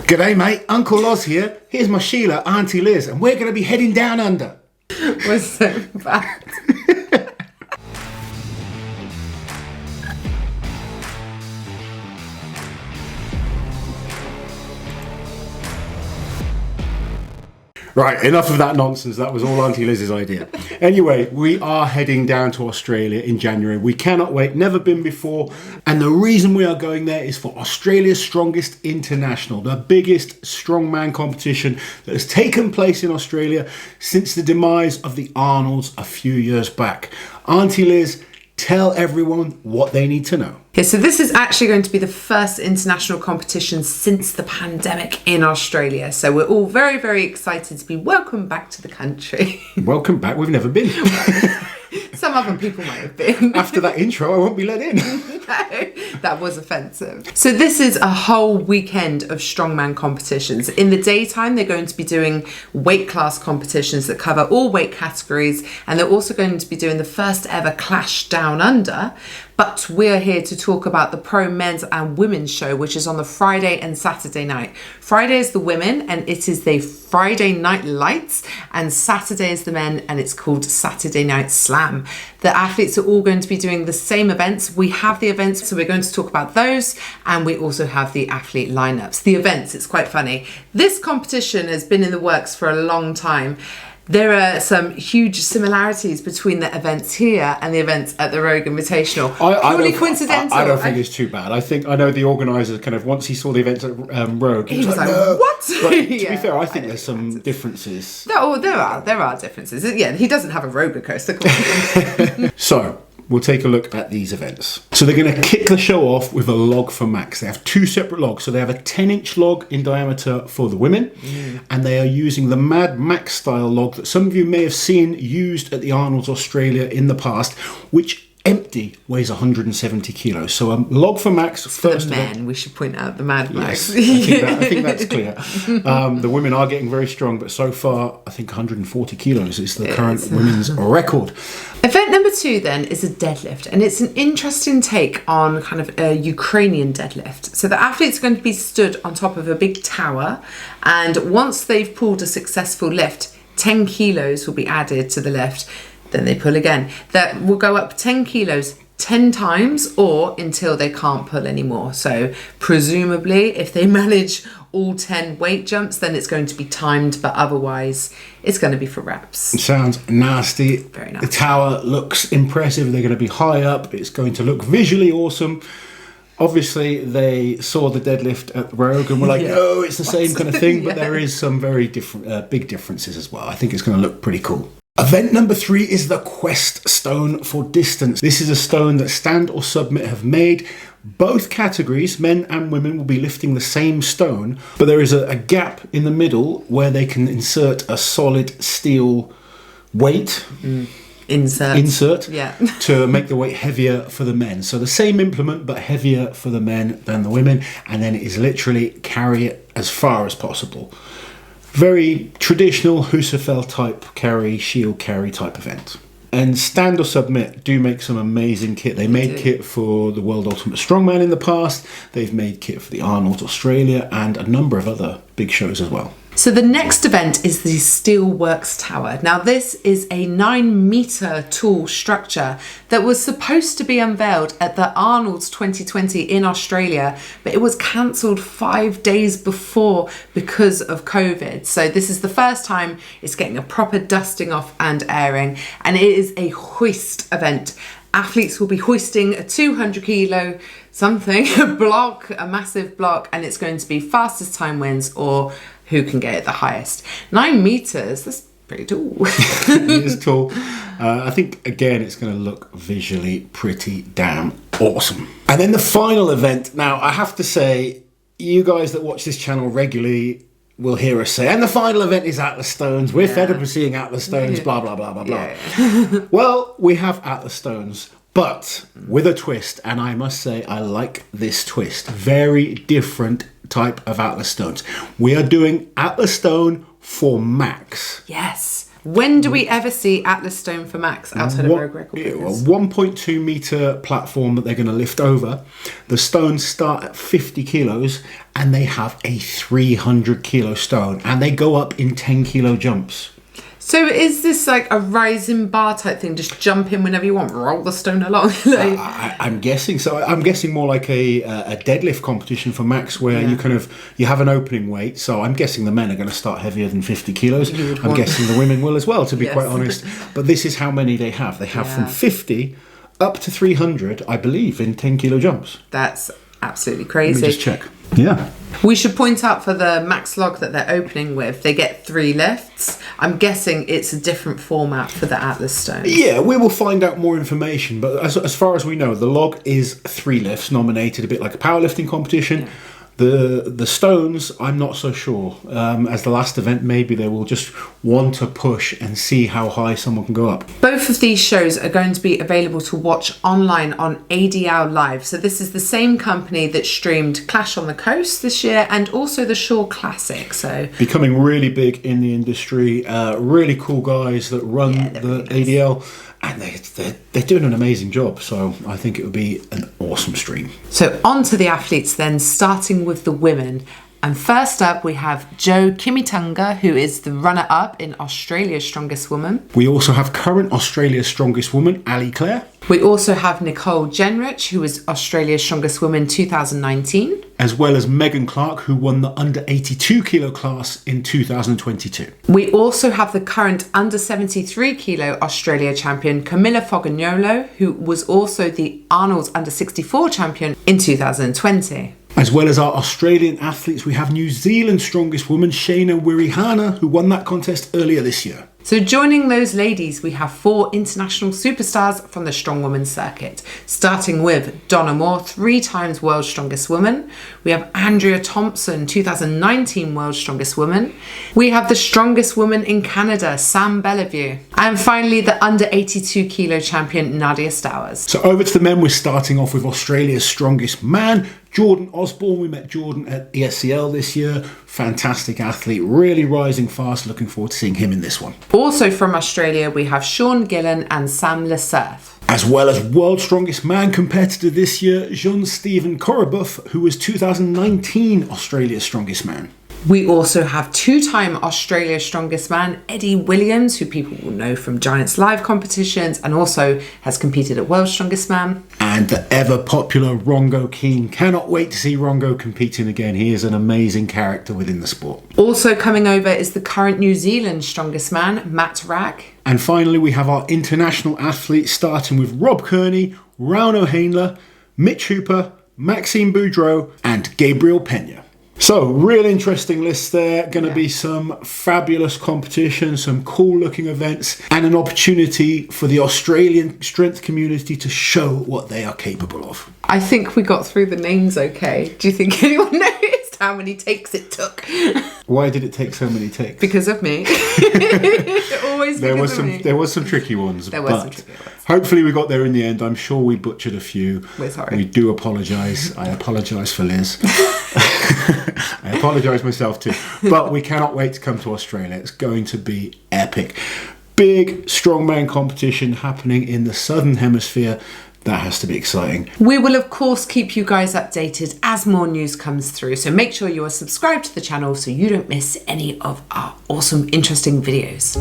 G'day mate, Uncle Loz here. Here's my Sheila, Auntie Liz, and we're going to be heading down under. We're so bad. Right, enough of that nonsense. That was all Auntie Liz's idea. Anyway, we are heading down to Australia in January. We cannot wait, never been before. And the reason we are going there is for Australia's Strongest International, the biggest strongman competition that has taken place in Australia since the demise of the Arnolds a few years back. Auntie Liz, tell everyone what they need to know. Okay, so this is actually going to be the first international competition since the pandemic in Australia. So we're all very, very excited to be welcomed back to the country. Welcome back. We've never been. Some other people might have been. After that intro, I won't be let in. No, that was offensive. So this is a whole weekend of strongman competitions. In the daytime, they're going to be doing weight class competitions that cover all weight categories, and they're also going to be doing the first ever Clash Down Under. But we're here to talk about the pro men's and women's show, which is on the Friday and Saturday night. Friday is the women, and it is the Friday Night Lights, and Saturday is the men, and it's called Saturday Night Slam. The athletes are all going to be doing the same events. We have the events, so we're going to talk about those, and we also have the athlete lineups. The events, it's quite funny. This competition has been in the works for a long time. There are some huge similarities between the events here and the events at the Rogue Invitational. Purely coincidental. I don't think it's too bad. I know the organiser kind of, once he saw the events at Rogue, he was like, no. What? But to be fair, I think there's some differences. There are differences. Yeah, he doesn't have a roller coaster. So, we'll take a look at these events. So they're going to kick the show off with a log for max. They have two separate logs. So they have a 10-inch log in diameter for the women, and they are using the Mad Max style log that some of you may have seen used at the Arnold's Australia in the past, which empty weighs 170 kilos. So a log for max. For the men, we should point out the Mad Max. Yes, I think that's clear. The women are getting very strong, but so far I think 140 kilos is the current women's record. Event number 2 then is a deadlift, and it's an interesting take on kind of a Ukrainian deadlift. So the athletes are going to be stood on top of a big tower, and once they've pulled a successful lift, 10 kilos will be added to the lift. Then they pull again. That will go up 10 kilos 10 times or until they can't pull anymore. So presumably if they manage all 10 weight jumps, then it's going to be timed, but otherwise it's going to be for reps. It sounds nasty. Very nasty. The tower looks impressive. They're going to be high up. It's going to look visually awesome. Obviously, they saw the deadlift at Rogue and were like, no, it's the same kind of thing, but there is some very different, big differences as well. I think it's going to look pretty cool. Event number 3 is the Quest Stone for Distance. This is a stone that Stand or Submit have made. Both categories, men and women, will be lifting the same stone, but there is a gap in the middle where they can insert a solid steel weight. Insert to make the weight heavier for the men. So the same implement, but heavier for the men than the women, and then it is literally carry it as far as possible. Very traditional Husafell type carry, shield carry type event. And Stand or Submit do make some amazing kit. They made kit for the World Ultimate Strongman in the past. They've made kit for the Arnold Australia and a number of other big shows as well. So the next event is the Steelworks Tower. Now this is a 9-metre tall structure that was supposed to be unveiled at the Arnold's 2020 in Australia, but it was cancelled 5 days before because of COVID. So this is the first time it's getting a proper dusting off and airing, and it is a hoist event. Athletes will be hoisting a 200 kilo something, a massive block, and it's going to be fastest time wins or who can get it the highest. 9 meters, that's pretty tall. It is tall. I think, again, it's going to look visually pretty damn awesome. And then the final event. Now, I have to say, you guys that watch this channel regularly will hear us say, and the final event is Atlas Stones. We're fed up of seeing Atlas Stones, blah, blah, blah, blah, blah. Well, we have Atlas Stones, but with a twist, and I must say I like this twist. Very different type of Atlas Stones. We are doing Atlas Stone for max. Yes. When do we ever see Atlas Stone for Max outside of Rogue Record A Breakers? 1.2 meter platform that they're going to lift over. The stones start at 50 kilos and they have a 300 kilo stone and they go up in 10 kilo jumps. So is this like a rising bar type thing? Just jump in whenever you want, roll the stone along? Like... I'm guessing so. I'm guessing more like a deadlift competition for Max, where you have an opening weight. So I'm guessing the men are going to start heavier than 50 kilos. I'm guessing the women will as well, to be quite honest. But this is how many they have. They have from 50 up to 300, I believe, in 10 kilo jumps. That's absolutely crazy. Let me just check. Yeah. We should point out for the max log that they're opening with, they get 3 lifts. I'm guessing it's a different format for the Atlas Stone. Yeah, we will find out more information, but as far as we know, the log is 3 lifts, nominated a bit like a powerlifting competition. Yeah. The stones, I'm not so sure. As the last event, maybe they will just want to push and see how high someone can go up. Both of these shows are going to be available to watch online on ADLPro.Live. So this is the same company that streamed Clash on the Coast this year and also the Shore Classic. So becoming really big in the industry. Really cool guys that run the ADL. And they're doing an amazing job, so I think it would be an awesome stream. So on to the athletes then, starting with the women. And first up, we have Jo Kimitunga, who is the runner-up in Australia's Strongest Woman. We also have current Australia's Strongest Woman, Ali Clare. We also have Nicole Jenrich, who was Australia's Strongest Woman 2019. As well as Megan Clark, who won the under 82 kilo class in 2022. We also have the current under 73 kilo Australia champion, Camilla Fogagnolo, who was also the Arnold's under 64 champion in 2020. As well as our Australian athletes, we have New Zealand's Strongest Woman, Shayna Wirihana, who won that contest earlier this year. So joining those ladies, we have 4 international superstars from the Strong Woman circuit, starting with Donna Moore, 3 times World's Strongest Woman. We have Andrea Thompson, 2019 World's Strongest Woman. We have the Strongest Woman in Canada, Sam Bellevue. And finally, the under 82 kilo champion, Nadia Stowers. So over to the men, we're starting off with Australia's Strongest Man, Jordan Osborne. We met Jordan at ESCL this year. Fantastic athlete, really rising fast. Looking forward to seeing him in this one. Also from Australia, we have Sean Gillen and Sam Lesurf. As well as World's Strongest Man competitor this year, Jean-Stephen Correbuff, who was 2019 Australia's Strongest Man. We also have 2-time Australia's Strongest Man, Eddie Williams, who people will know from Giants Live competitions and also has competed at World's Strongest Man. And the ever popular Rongo Keane. Cannot wait to see Rongo competing again. He is an amazing character within the sport. Also coming over is the current New Zealand Strongest Man, Matt Rack. And finally, we have our international athletes, starting with Rob Kearney, Rauno Hainler, Mitch Hooper, Maxime Boudreau, and Gabriel Pena. So, real interesting list there. Going to be some fabulous competition, some cool looking events, and an opportunity for the Australian strength community to show what they are capable of. I think we got through the names okay. Do you think anyone noticed how many takes it took? Why did it take so many takes? Because of me. Always there because of me. There was some tricky ones. There was some tricky ones. Hopefully we got there in the end. I'm sure we butchered a few. We're sorry. We do apologise. I apologise for Liz. I apologise myself too. But we cannot wait to come to Australia. It's going to be epic. Big strongman competition happening in the Southern Hemisphere. That has to be exciting. We will of course keep you guys updated as more news comes through. So make sure you are subscribed to the channel so you don't miss any of our awesome, interesting videos.